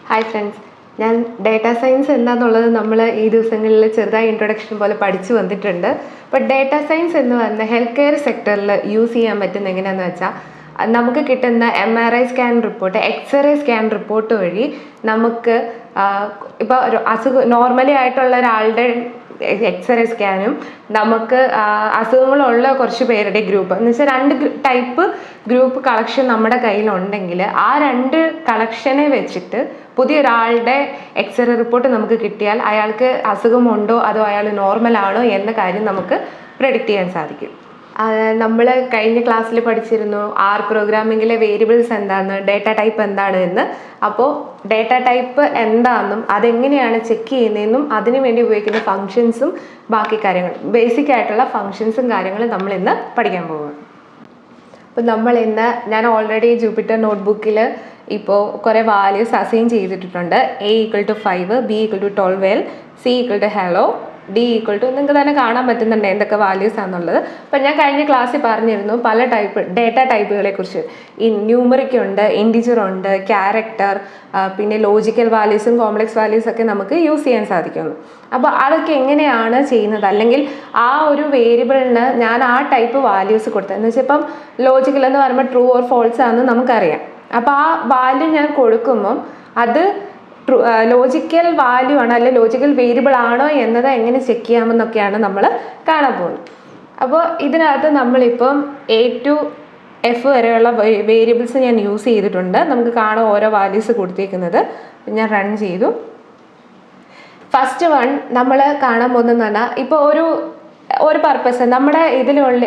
Hi friends, ഞാൻ data science എന്താണെന്നുള്ളത് നമ്മൾ ഈ ദിവസങ്ങളിൽ ചെറുതായി ഇൻട്രൊഡക്ഷൻ പോലെ പഠിച്ചു വന്നിട്ടുണ്ട്. അപ്പോൾ ഡേറ്റാ സയൻസ് എന്ന് പറഞ്ഞാൽ ഹെൽത്ത് കെയർ സെക്ടറിൽ യൂസ് ചെയ്യാൻ പറ്റുന്ന എങ്ങനെയാണെന്ന് വെച്ചാൽ നമുക്ക് കിട്ടുന്ന MRI scan report, x-ray scan report വഴി നമുക്ക് ഇപ്പോൾ ഒരു നോർമലി ആയിട്ടുള്ള ഒരാളുടെ എക്സ്റേ സ്കാനും നമുക്ക് അസുഖങ്ങളുള്ള കുറച്ച് പേരുടെ ഗ്രൂപ്പ് എന്ന് വെച്ചാൽ 2 ടൈപ്പ് ഗ്രൂപ്പ് കളക്ഷൻ നമ്മുടെ കയ്യിലുണ്ടെങ്കിൽ ആ 2 കളക്ഷനെ വെച്ചിട്ട് പുതിയൊരാളുടെ എക്സ്റേ റിപ്പോർട്ട് നമുക്ക് കിട്ടിയാൽ അയാൾക്ക് അസുഖമുണ്ടോ അതോ അയാൾ നോർമൽ ആണോ എന്ന കാര്യം നമുക്ക് പ്രെഡിക്റ്റ് ചെയ്യാൻ സാധിക്കും. നമ്മൾ കഴിഞ്ഞ ക്ലാസ്സിൽ പഠിച്ചിരുന്നു പ്രോഗ്രാമിങ്ങിലെ വേരിയബിൾസ് എന്താണ്, ഡേറ്റ ടൈപ്പ് എന്താണ് എന്ന്. അപ്പോൾ ഡേറ്റ ടൈപ്പ് എന്താണെന്നും അതെങ്ങനെയാണ് ചെക്ക് ചെയ്യുന്നതെന്നും അതിനു വേണ്ടി ഉപയോഗിക്കുന്ന ഫങ്ഷൻസും ബാക്കി കാര്യങ്ങളും ബേസിക് ആയിട്ടുള്ള ഫങ്ഷൻസും കാര്യങ്ങളും നമ്മൾ ഇന്ന് പഠിക്കാൻ പോകുന്നു. അപ്പോൾ നമ്മൾ ഇന്ന് ഞാൻ ഓൾറെഡി ജൂപ്പിറ്റർ നോട്ട്ബുക്കിൽ ഇപ്പോൾ കുറേ വാല്യൂസ് അസൈൻ ചെയ്തിട്ടുണ്ട്. A = 5, B = 12L, C = hello, D = നിങ്ങൾക്ക് തന്നെ കാണാൻ പറ്റുന്നുണ്ട് എന്തൊക്കെ വാല്യൂസ് ആണെന്നുള്ളത്. അപ്പം ഞാൻ കഴിഞ്ഞ ക്ലാസ്സിൽ പറഞ്ഞിരുന്നു പല ടൈപ്പ് ഡേറ്റ ടൈപ്പുകളെ കുറിച്ച്. ന്യൂമറിക് ഉണ്ട്, ഇൻറ്റിജർ ഉണ്ട്, ക്യാരക്ടർ, പിന്നെ ലോജിക്കൽ വാല്യൂസും കോംപ്ലക്സ് വാല്യൂസ് ഒക്കെ നമുക്ക് യൂസ് ചെയ്യാൻ സാധിക്കുന്നു. അപ്പോൾ അതൊക്കെ എങ്ങനെയാണ് ചെയ്യുന്നത്, അല്ലെങ്കിൽ ആ ഒരു വേരിയബിളിന് ഞാൻ ആ ടൈപ്പ് വാല്യൂസ് കൊടുത്തത് എന്ന് വെച്ചാൽ ഇപ്പം ലോജിക്കൽ എന്ന് പറയുമ്പോൾ ട്രൂ ഓർ ഫോൾസ് ആണെന്ന് നമുക്കറിയാം. അപ്പോൾ ആ വാല്യൂ ഞാൻ കൊടുക്കുമ്പം അത് ലോജിക്കൽ വാല്യൂ ആണ് അല്ലെങ്കിൽ ലോജിക്കൽ വേരിയബിൾ ആണോ എന്നത് എങ്ങനെ ചെക്ക് ചെയ്യാമെന്നൊക്കെയാണ് നമ്മൾ കാണാൻ പോകുന്നത്. അപ്പോൾ ഇതിനകത്ത് നമ്മളിപ്പം A to F വരെയുള്ള വേരിയബിൾസ് ഞാൻ യൂസ് ചെയ്തിട്ടുണ്ട്. നമുക്ക് കാണാം ഓരോ വാല്യൂസ് കൊടുത്തേക്കുന്നത്. ഞാൻ റൺ ചെയ്തു. ഫസ്റ്റ് വൺ നമ്മൾ കാണാൻ പോകുന്നതെന്ന് പറഞ്ഞാൽ ഇപ്പോൾ ഒരു പർപ്പസ് നമ്മുടെ ഇതിലുള്ള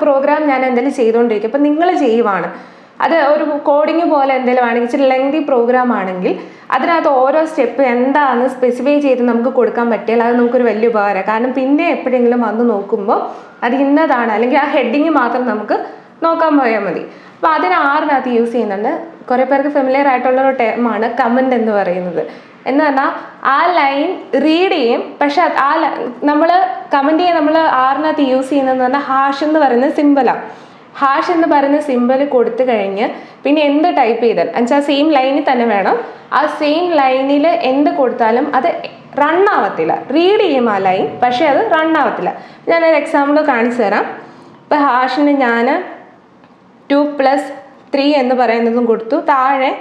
പ്രോഗ്രാം ഞാൻ എന്തെങ്കിലും ചെയ്തുകൊണ്ടിരിക്കും. അപ്പം നിങ്ങൾ ചെയ്യുവാണ്, അത് ഒരു കോഡിങ് പോലെ എന്തെങ്കിലും ആണെങ്കിൽ ഇച്ചിരി ലെങ്തി പ്രോഗ്രാം ആണെങ്കിൽ അതിനകത്ത് ഓരോ സ്റ്റെപ്പ് എന്താണെന്ന് സ്പെസിഫൈ ചെയ്ത് നമുക്ക് കൊടുക്കാൻ പറ്റിയാൽ അത് നമുക്കൊരു വലിയ ഉപകാരമാണ്. കാരണം പിന്നെ എപ്പോഴെങ്കിലും വന്ന് നോക്കുമ്പോൾ അത് ഇന്നതാണ് അല്ലെങ്കിൽ ആ ഹെഡിങ് മാത്രം നമുക്ക് നോക്കാൻ പോയാൽ മതി. അപ്പോൾ അതിന് ആറിനകത്ത് യൂസ് ചെയ്യുന്നുണ്ട്. കുറേ പേർക്ക് ഫെമിലിയർ ആയിട്ടുള്ള ഒരു ടേമാണ് കമൻറ്റ് എന്ന് പറയുന്നത്. എന്ന് പറഞ്ഞാൽ ആ ലൈൻ റീഡ് ചെയ്യും, പക്ഷെ നമ്മൾ കമൻറ്റ് ചെയ്യാൻ നമ്മൾ ആറിനകത്ത് യൂസ് ചെയ്യുന്നതെന്ന് പറഞ്ഞാൽ ഹാഷ് എന്ന് പറയുന്നത് സിമ്പിളാണ്. ഹാഷ് എന്ന് പറയുന്ന സിമ്പിൾ കൊടുത്തു കഴിഞ്ഞ് പിന്നെ എന്ത് ടൈപ്പ് ചെയ്താൽ എന്നുവെച്ചാൽ സെയിം ലൈനിൽ തന്നെ വേണം. ആ സെയിം ലൈനിൽ എന്ത് കൊടുത്താലും അത് റൺ ആവത്തില്ല. റീഡ് ചെയ്യും ആ ലൈൻ, പക്ഷേ അത് റൺ ആവത്തില്ല. ഞാനൊരു എക്സാമ്പിൾ കാണിച്ചു തരാം. ഇപ്പോൾ ഹാഷിന് ഞാൻ 2 + 3 എന്ന് പറയുന്നതും കൊടുത്തു, താഴെ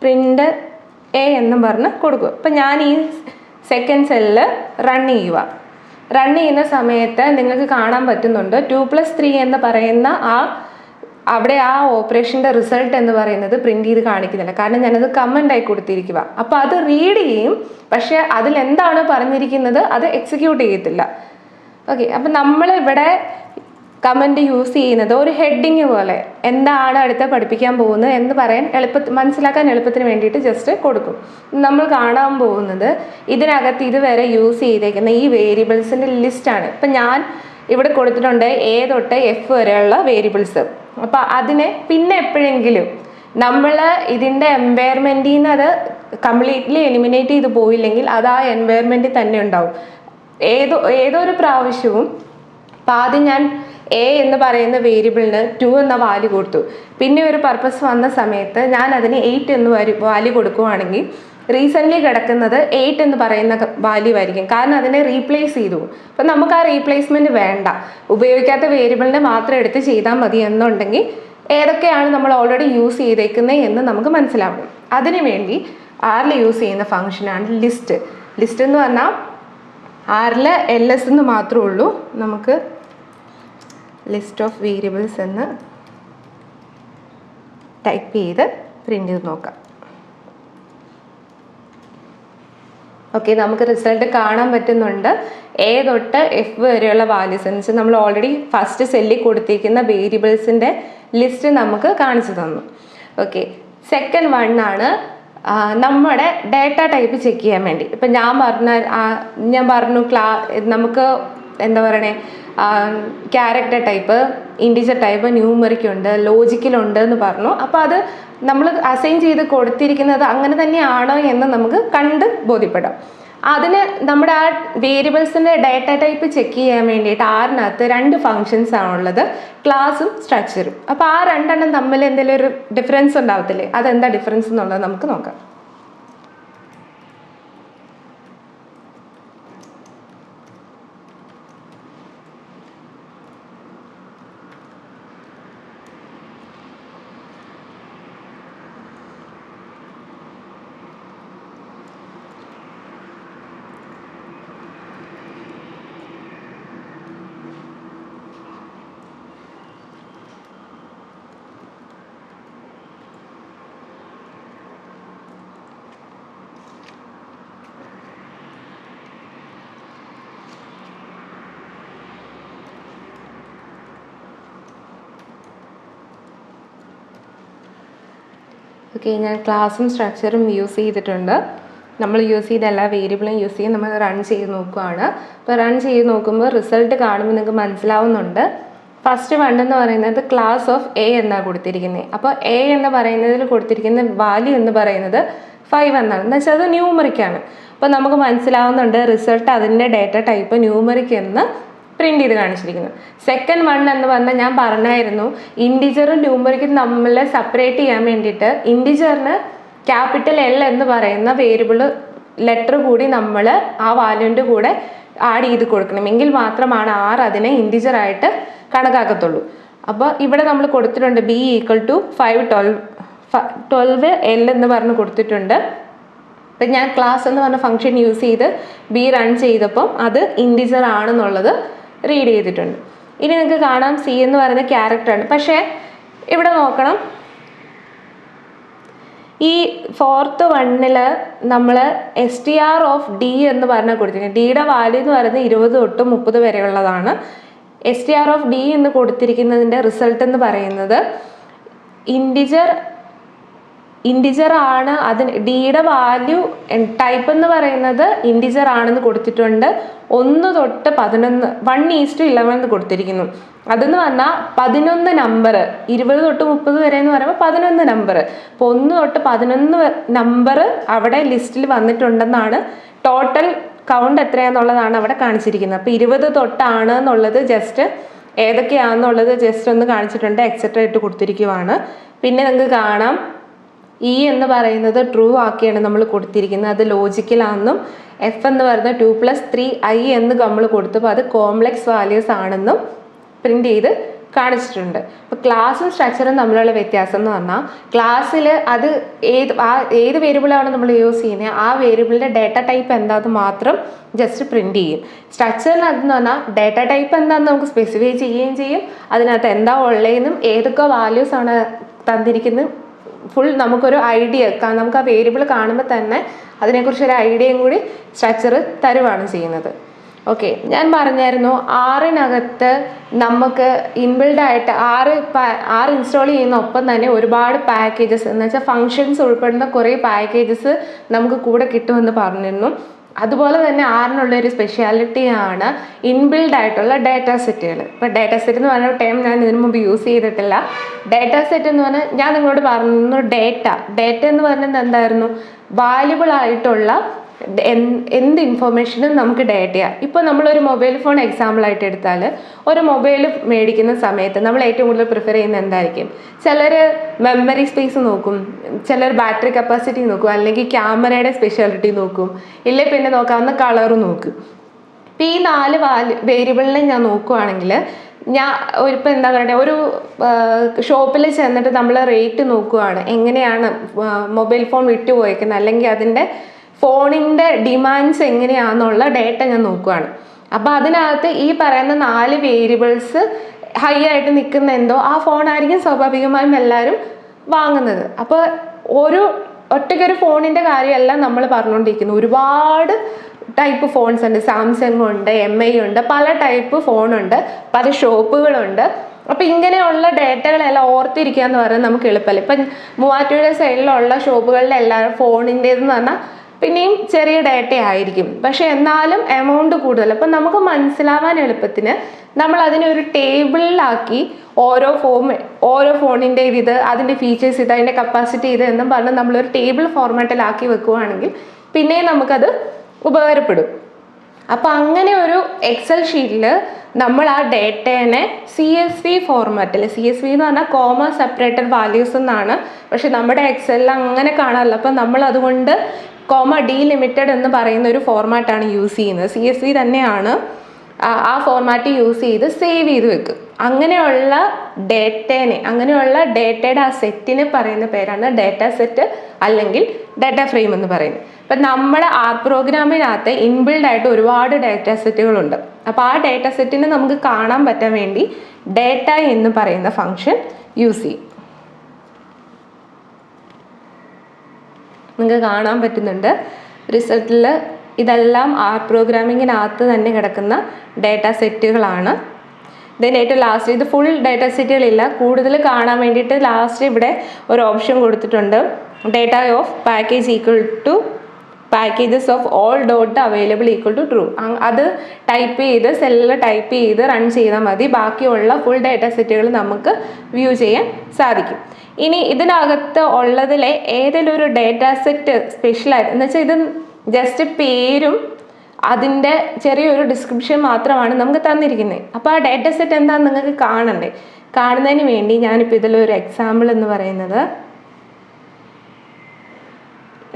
പ്രിൻ്റ് A എന്നും പറഞ്ഞ് കൊടുക്കും. അപ്പം ഞാൻ ഈ സെക്കൻഡ് സെല്ലിൽ റൺ ചെയ്യുന്ന സമയത്ത് നിങ്ങൾക്ക് കാണാൻ പറ്റുന്നുണ്ട് 2 + 3 എന്ന് പറയുന്ന അവിടെ ആ ഓപ്പറേഷൻ്റെ റിസൾട്ട് എന്ന് പറയുന്നത് പ്രിൻ്റ് ചെയ്ത് കാണിക്കുന്നില്ല. കാരണം ഞാനത് കമൻ്റായി കൊടുത്തിരിക്കുക. അപ്പോൾ അത് റീഡ് ചെയ്യും, പക്ഷേ അതിലെന്താണ് പറഞ്ഞിരിക്കുന്നത് അത് എക്സിക്യൂട്ട് ചെയ്യത്തില്ല. ഓക്കെ, അപ്പം നമ്മളിവിടെ കമൻറ്റ് യൂസ് ചെയ്യുന്നത് ഒരു ഹെഡിങ് പോലെ എന്താണ് അടുത്ത പഠിപ്പിക്കാൻ പോകുന്നത് എന്ന് മനസ്സിലാക്കാൻ എളുപ്പത്തിന് വേണ്ടിയിട്ട് ജസ്റ്റ് കൊടുക്കും. നമ്മൾ കാണാൻ പോകുന്നത് ഇതിനകത്ത് ഇതുവരെ യൂസ് ചെയ്തേക്കുന്ന ഈ വേരിയബിൾസിൻ്റെ ലിസ്റ്റാണ്. ഇപ്പം ഞാൻ ഇവിടെ കൊടുത്തിട്ടുണ്ട് A തൊട്ട് F വരെയുള്ള വേരിയബിൾസ്. അപ്പോൾ അതിനെ പിന്നെ എപ്പോഴെങ്കിലും നമ്മൾ ഇതിൻ്റെ എൻവയർമെൻറ്റിൽ നിന്ന് അത് കംപ്ലീറ്റ്ലി എലിമിനേറ്റ് ചെയ്ത് പോയില്ലെങ്കിൽ അത് ആ എൻവയർമെൻറ്റിൽ തന്നെ ഉണ്ടാവും. ഏതൊരു പ്രാവശ്യവും അപ്പം ആദ്യം ഞാൻ A എന്ന് പറയുന്ന വേരിയബിളിന് 2 എന്ന വാല്യൂ കൊടുത്തു. പിന്നെ ഒരു പർപ്പസ് വന്ന സമയത്ത് ഞാൻ അതിന് 8 എന്ന് വാല്യൂ കൊടുക്കുകയാണെങ്കിൽ റീസെൻ്റ്ലി കിടക്കുന്നത് 8 എന്ന് പറയുന്ന വാല്യൂ ആയിരിക്കും. കാരണം അതിനെ റീപ്ലേസ് ചെയ്തു. അപ്പം നമുക്ക് ആ റീപ്ലേസ്മെൻറ്റ് വേണ്ട, ഉപയോഗിക്കാത്ത വേരിയബിളിനെ മാത്രം എടുത്ത് ചെയ്താൽ മതി എന്നുണ്ടെങ്കിൽ ഏതൊക്കെയാണ് നമ്മൾ ഓൾറെഡി യൂസ് ചെയ്തേക്കുന്നത് എന്ന് നമുക്ക് മനസ്സിലാവും. അതിനു വേണ്ടി ആറിൽ യൂസ് ചെയ്യുന്ന ഫംഗ്ഷനാണ് ലിസ്റ്റ്. ലിസ്റ്റ് എന്ന് പറഞ്ഞാൽ ആറിൽ LS എന്ന് മാത്രമേ ഉള്ളൂ. നമുക്ക് ലിസ്റ്റ് ഓഫ് വേരിയബിൾസ് എന്ന് ടൈപ്പ് ചെയ്ത് പ്രിൻ്റ് ചെയ്ത് നോക്കാം. ഓക്കെ, നമുക്ക് റിസൾട്ട് കാണാൻ പറ്റുന്നുണ്ട്. A തൊട്ട് F വരെയുള്ള വാല്യൂസ് എന്ന് വെച്ചാൽ നമ്മൾ ഓൾറെഡി ഫസ്റ്റ് സെല്ലിൽ കൊടുത്തിരിക്കുന്ന വേരിയബിൾസിൻ്റെ ലിസ്റ്റ് നമുക്ക് കാണിച്ചു തന്നു. ഓക്കെ, സെക്കൻഡ് വണ്ണാണ് നമ്മുടെ ഡേറ്റ ടൈപ്പ് ചെക്ക് ചെയ്യാൻ വേണ്ടി. ഇപ്പം ഞാൻ പറഞ്ഞു നമുക്ക് എന്താ പറയണേ, character type, integer type, numeric ഉണ്ട്, ലോജിക്കലുണ്ട് എന്ന് പറഞ്ഞു. അപ്പോൾ അത് നമ്മൾ അസൈൻ ചെയ്ത് കൊടുത്തിരിക്കുന്നത് അങ്ങനെ തന്നെയാണോ എന്ന് നമുക്ക് കണ്ട് ബോധ്യപ്പെടാം. അതിന് നമ്മുടെ ആ വേരിയബിൾസിൻ്റെ ഡാറ്റ ടൈപ്പ് ചെക്ക് ചെയ്യാൻ വേണ്ടിയിട്ട് ആറിനകത്ത് 2 ഫങ്ഷൻസ് ആണുള്ളത്, ക്ലാസ്സും സ്ട്രക്ചറും. അപ്പോൾ ആ രണ്ടെണ്ണം തമ്മിൽ എന്തെങ്കിലും ഒരു ഡിഫറൻസ് ഉണ്ടാവത്തില്ലേ, അതെന്താ ഡിഫറൻസ് എന്നുള്ളത് നമുക്ക് നോക്കാം. ഓക്കെ, ഞാൻ ക്ലാസ്സും സ്ട്രക്ചറും യൂസ് ചെയ്തിട്ടുണ്ട്. നമ്മൾ യൂസ് ചെയ്ത എല്ലാ വേരിയബിളും യൂസ് ചെയ്ത് നമ്മൾ റൺ ചെയ്ത് നോക്കുകയാണ്. അപ്പോൾ റൺ ചെയ്ത് നോക്കുമ്പോൾ റിസൾട്ട് കാണുമ്പോൾ നിങ്ങൾക്ക് മനസ്സിലാവുന്നുണ്ട്. ഫസ്റ്റ് 1 എന്ന് പറയുന്നത് ക്ലാസ് ഓഫ് എ എന്നാണ് കൊടുത്തിരിക്കുന്നത്. അപ്പോൾ എ എന്ന് പറയുന്നതിൽ കൊടുത്തിരിക്കുന്ന വാല്യൂ എന്ന് പറയുന്നത് 5 എന്നാണ്, എന്ന് വെച്ചാൽ അത് ന്യൂമറിക്കാണ്. അപ്പോൾ നമുക്ക് മനസ്സിലാവുന്നുണ്ട് റിസൾട്ട് അതിൻ്റെ ഡാറ്റ ടൈപ്പ് ന്യൂമറിക് എന്ന് പ്രിൻറ്റ് ചെയ്ത് കാണിച്ചിരിക്കുന്നു. സെക്കൻഡ് 1 എന്ന് പറഞ്ഞാൽ ഞാൻ പറഞ്ഞായിരുന്നു, ഇൻഡിജറും ന്യൂമറിക്കും തമ്മിൽ സെപ്പറേറ്റ് ചെയ്യാൻ വേണ്ടിയിട്ട് ഇൻഡിജറിന് ക്യാപിറ്റൽ എൽ എന്ന് പറയുന്ന വേരിയബിൾ ലെറ്റർ കൂടി നമ്മൾ ആ വാല്യൂൻ്റെ കൂടെ ആഡ് ചെയ്ത് കൊടുക്കണം, എങ്കിൽ മാത്രമാണ് അതിനെ ഇൻഡിജറായിട്ട് കണക്കാക്കത്തുള്ളൂ. അപ്പോൾ ഇവിടെ നമ്മൾ കൊടുത്തിട്ടുണ്ട് b = 5 12 L എന്ന് പറഞ്ഞ് കൊടുത്തിട്ടുണ്ട്. അപ്പം ഞാൻ ക്ലാസ് എന്ന് പറഞ്ഞ ഫംഗ്ഷൻ യൂസ് ചെയ്ത് b റൺ ചെയ്തപ്പം അത് ഇൻഡിജർ ആണെന്നുള്ളത് റീഡ് ചെയ്തിട്ടുണ്ട്. ഇനി നിങ്ങൾക്ക് കാണാം c എന്ന് പറയുന്ന ക്യാരക്ടറാണ്. പക്ഷേ ഇവിടെ നോക്കണം, ഈ 4th 1 നമ്മൾ STR ഓഫ് D എന്ന് പറഞ്ഞാൽ കൊടുത്തിരിക്കുന്നത്. ഡിയുടെ വാല്യൂ എന്ന് പറയുന്നത് 20 തൊട്ട് 30 വരെയുള്ളതാണ്. STR ഓഫ് D എന്ന് കൊടുത്തിരിക്കുന്നതിൻ്റെ റിസൾട്ട് എന്ന് പറയുന്നത് ഇൻഡിജർ ആണ്. അതിന് ഡിയുടെ വാല്യൂ ടൈപ്പ് എന്ന് പറയുന്നത് ഇൻഡിജർ ആണെന്ന് കൊടുത്തിട്ടുണ്ട്. 1 തൊട്ട് 11 1:11 എന്ന് കൊടുത്തിരിക്കുന്നു. അതെന്ന് പറഞ്ഞാൽ 11 നമ്പർ, 20 തൊട്ട് 30 വരെ എന്ന് പറയുമ്പോൾ 11 നമ്പർ. അപ്പോൾ 1 തൊട്ട് 11 നമ്പർ അവിടെ ലിസ്റ്റിൽ വന്നിട്ടുണ്ടെന്നാണ്. ടോട്ടൽ കൗണ്ട് എത്രയാണെന്നുള്ളതാണ് അവിടെ കാണിച്ചിരിക്കുന്നത്. അപ്പോൾ 20 തൊട്ടാണ് എന്നുള്ളത് ജസ്റ്റ് ഏതൊക്കെയാണെന്നുള്ളത് ജസ്റ്റ് ഒന്ന് കാണിച്ചിട്ടുണ്ട്, എക്സെട്ര ഇട്ട് കൊടുത്തിരിക്കുവാണ്. പിന്നെ നിങ്ങൾക്ക് കാണാം ഇ എന്ന് പറയുന്നത് ട്രൂ ആക്കിയാണ് നമ്മൾ കൊടുത്തിരിക്കുന്നത്, അത് ലോജിക്കലാണെന്നും. എഫ് എന്ന് പറയുന്നത് 2 + 3i എന്ന് നമ്മൾ കൊടുത്തപ്പോൾ അത് കോംപ്ലക്സ് വാല്യൂസ് ആണെന്നും പ്രിൻ്റ് ചെയ്ത് കാണിച്ചിട്ടുണ്ട്. അപ്പോൾ ക്ലാസ്സും സ്ട്രക്ചറും തമ്മിലുള്ള വ്യത്യാസം എന്ന് പറഞ്ഞാൽ ക്ലാസ്സിൽ അത് ഏത് വേരിയബിളാണ് നമ്മൾ യൂസ് ചെയ്യുന്നത്, ആ വേരിയബിളിൻ്റെ ഡാറ്റ ടൈപ്പ് എന്താണെന്ന് മാത്രം ജസ്റ്റ് പ്രിൻ്റ് ചെയ്യും. സ്ട്രക്ചറിനകത്തെന്ന് പറഞ്ഞാൽ ഡാറ്റ ടൈപ്പ് എന്താണെന്ന് നമുക്ക് സ്പെസിഫൈ ചെയ്യുകയും ചെയ്യും, അതിനകത്ത് എന്താ ഉള്ളതെന്നും ഏതൊക്കെ വാല്യൂസ് ആണ് തന്നിരിക്കുന്നത് ഫുൾ നമുക്കൊരു ഐഡിയ, നമുക്ക് ആ വേരിയബിൾ കാണുമ്പോൾ തന്നെ അതിനെക്കുറിച്ചൊരു ഐഡിയയും കൂടി സ്ട്രക്ചർ തരുവാണ് ചെയ്യുന്നത്. ഓക്കെ, ഞാൻ പറഞ്ഞായിരുന്നു ആറിനകത്ത് നമുക്ക് ഇൻബിൽഡായിട്ട് ആറ് ഇൻസ്റ്റാൾ ചെയ്യുന്ന ഒപ്പം തന്നെ ഒരുപാട് പാക്കേജസ് എന്ന് വെച്ചാൽ ഫങ്ഷൻസ് ഉൾപ്പെടുന്ന കുറേ പാക്കേജസ് നമുക്ക് കൂടെ കിട്ടുമെന്ന് പറഞ്ഞിരുന്നു. അതുപോലെ തന്നെ ആറിനുള്ളൊരു സ്പെഷ്യാലിറ്റിയാണ് ഇൻബിൽഡ് ആയിട്ടുള്ള ഡാറ്റാ സെറ്റുകൾ. ഇപ്പോൾ ഡാറ്റാ സെറ്റ് എന്ന് പറഞ്ഞ ടൈം ഞാൻ ഇതിനു മുമ്പ് യൂസ് ചെയ്തിട്ടില്ല. ഡാറ്റാ സെറ്റ് എന്ന് പറഞ്ഞാൽ ഞാൻ നിങ്ങളോട് പറഞ്ഞു, ഡാറ്റ എന്ന് പറയുന്നത് എന്തായിരുന്നു, വാല്യുബിൾ ആയിട്ടുള്ള എന്ത് ഇൻഫർമേഷനും നമുക്ക് ഡാറ്റയാണ്. ഇപ്പോൾ നമ്മളൊരു മൊബൈൽ ഫോൺ എക്സാമ്പിളായിട്ട് എടുത്താൽ, ഒരു മൊബൈൽ മേടിക്കുന്ന സമയത്ത് നമ്മൾ ഏറ്റവും കൂടുതൽ പ്രിഫർ ചെയ്യുന്നത് എന്തായിരിക്കും? ചിലർ മെമ്മറി സ്പേസ് നോക്കും, ചിലർ ബാറ്ററി കപ്പാസിറ്റി നോക്കും, അല്ലെങ്കിൽ ക്യാമറയുടെ സ്പെഷ്യാലിറ്റി നോക്കും, ഇല്ലേ പിന്നെ നോക്കാവുന്ന കളറ് നോക്കും. ഇപ്പോൾ ഈ 4 വേരിയബിളിനെ ഞാൻ നോക്കുവാണെങ്കിൽ ഇപ്പോൾ എന്താ പറയുക, ഒരു ഷോപ്പിൽ ചെന്നിട്ട് നമ്മൾ റേറ്റ് നോക്കുകയാണ്, എങ്ങനെയാണ് മൊബൈൽ ഫോൺ വിട്ടുപോയേക്കുന്നത്, അല്ലെങ്കിൽ അതിൻ്റെ ഫോണിൻ്റെ ഡിമാൻഡ്സ് എങ്ങനെയാണെന്നുള്ള ഡേറ്റ ഞാൻ നോക്കുകയാണ്. അപ്പോൾ അതിനകത്ത് ഈ പറയുന്ന 4 വേരിയബിൾസ് ഹൈ ആയിട്ട് നിൽക്കുന്ന എന്തോ ആ ഫോണായിരിക്കും സ്വാഭാവികമായും എല്ലാവരും വാങ്ങുന്നത്. അപ്പോൾ ഒറ്റയ്ക്കൊരു ഫോണിൻ്റെ കാര്യമല്ല നമ്മൾ പറഞ്ഞുകൊണ്ടിരിക്കുന്നത്, ഒരുപാട് ടൈപ്പ് ഫോൺസ് ഉണ്ട്. സാംസങ് ഉണ്ട്, MI ഉണ്ട്, പല ടൈപ്പ് ഫോണുണ്ട്, പല ഷോപ്പുകളുണ്ട്. അപ്പോൾ ഇങ്ങനെയുള്ള ഡേറ്റകളെല്ലാം ഓർത്തിരിക്കുക എന്ന് പറഞ്ഞാൽ നമുക്ക് എളുപ്പമല്ല. ഇപ്പം മൂവാറ്റുപുഴ സൈഡിലുള്ള ഷോപ്പുകളിലെ എല്ലാവരും ഫോണിൻ്റേതെന്ന് പറഞ്ഞാൽ പിന്നെയും ചെറിയ ഡേറ്റ ആയിരിക്കും, പക്ഷെ എന്നാലും എമൗണ്ട് കൂടുതൽ. അപ്പം നമുക്ക് മനസ്സിലാവാൻ എളുപ്പത്തിന് നമ്മൾ അതിനെ ഒരു ടേബിളിലാക്കി ഓരോ ഫോണിൻ്റെ ഇത്, അതിൻ്റെ ഫീച്ചേഴ്സ് ഇത്, അതിൻ്റെ കപ്പാസിറ്റി ഇത് എന്നും പറഞ്ഞ് നമ്മളൊരു ടേബിൾ ഫോർമാറ്റിലാക്കി വെക്കുകയാണെങ്കിൽ പിന്നെയും നമുക്കത് ഉപകാരപ്പെടും. അപ്പോൾ അങ്ങനെ ഒരു എക്സൽ ഷീറ്റിൽ നമ്മൾ ആ ഡേറ്റേനെ CSV ഫോർമാറ്റിൽ, CSV എന്ന് പറഞ്ഞാൽ കോമ സെപ്പറേറ്റഡ് വാല്യൂസ് എന്നാണ്, പക്ഷെ നമ്മുടെ എക്സലിൽ അങ്ങനെ കാണാറില്ല. അപ്പം നമ്മൾ അതുകൊണ്ട് കോമ ഡീലിമിറ്റഡ് എന്ന് പറയുന്ന ഒരു ഫോർമാറ്റാണ് യൂസ് ചെയ്യുന്നത്. CSV തന്നെയാണ് ആ ഫോർമാറ്റ് യൂസ് ചെയ്ത് സേവ് ചെയ്ത് വെക്കും. അങ്ങനെയുള്ള ഡേറ്റയുടെ ആ സെറ്റിന് പറയുന്ന പേരാണ് ഡേറ്റ സെറ്റ് അല്ലെങ്കിൽ ഡാറ്റ ഫ്രെയിം എന്ന് പറയുന്നത്. അപ്പം നമ്മുടെ പ്രോഗ്രാമിനകത്ത് ഇൻബിൽഡ് ആയിട്ട് ഒരുപാട് ഡാറ്റ സെറ്റുകളുണ്ട്. അപ്പോൾ ആ ഡാറ്റ സെറ്റിനെ നമുക്ക് കാണാൻ പറ്റാൻ വേണ്ടി ഡേറ്റ എന്ന് പറയുന്ന ഫംഗ്ഷൻ യൂസ് ചെയ്യും. നിങ്ങൾക്ക് കാണാൻ പറ്റുന്നുണ്ട് റിസൾട്ടിൽ ഇതെല്ലാം പ്രോഗ്രാമിങ്ങിനകത്ത് തന്നെ കിടക്കുന്ന ഡാറ്റ സെറ്റുകളാണ്. ദെൻ ഏറ്റവും ലാസ്റ്റ്, ഇത് ഫുൾ ഡാറ്റ സെറ്റുകളില്ല, കൂടുതൽ കാണാൻ വേണ്ടിയിട്ട് ലാസ്റ്റ് ഇവിടെ ഒരു ഓപ്ഷൻ കൊടുത്തിട്ടുണ്ട്, data of package equal to packages of all dot available equal to true. അത് ടൈപ്പ് ചെയ്ത് സെല്ലിൽ ടൈപ്പ് ചെയ്ത് റൺ ചെയ്താൽ മതി. ബാക്കിയുള്ള ഫുൾ ഡാറ്റ സെറ്റുകൾ നമുക്ക് വ്യൂ ചെയ്യാൻ സാധിക്കും. ഇനി ഇതിനകത്ത് ഉള്ളതിലെ ഏതെങ്കിലും ഒരു ഡാറ്റ സെറ്റ് സ്പെഷ്യലായിട്ട് എന്ന് വെച്ചാൽ ഇത് ജസ്റ്റ് പേരും അതിൻ്റെ ചെറിയൊരു ഡിസ്ക്രിപ്ഷൻ മാത്രമാണ് നമുക്ക് തന്നിരിക്കുന്നത്. അപ്പോൾ ആ ഡാറ്റ സെറ്റ് എന്താണെന്ന് നിങ്ങൾക്ക് കാണണ്ടേ? കാണുന്നതിന് വേണ്ടി ഞാനിപ്പോൾ ഇതിലൊരു എക്സാമ്പിൾ എന്ന് പറയുന്നത്,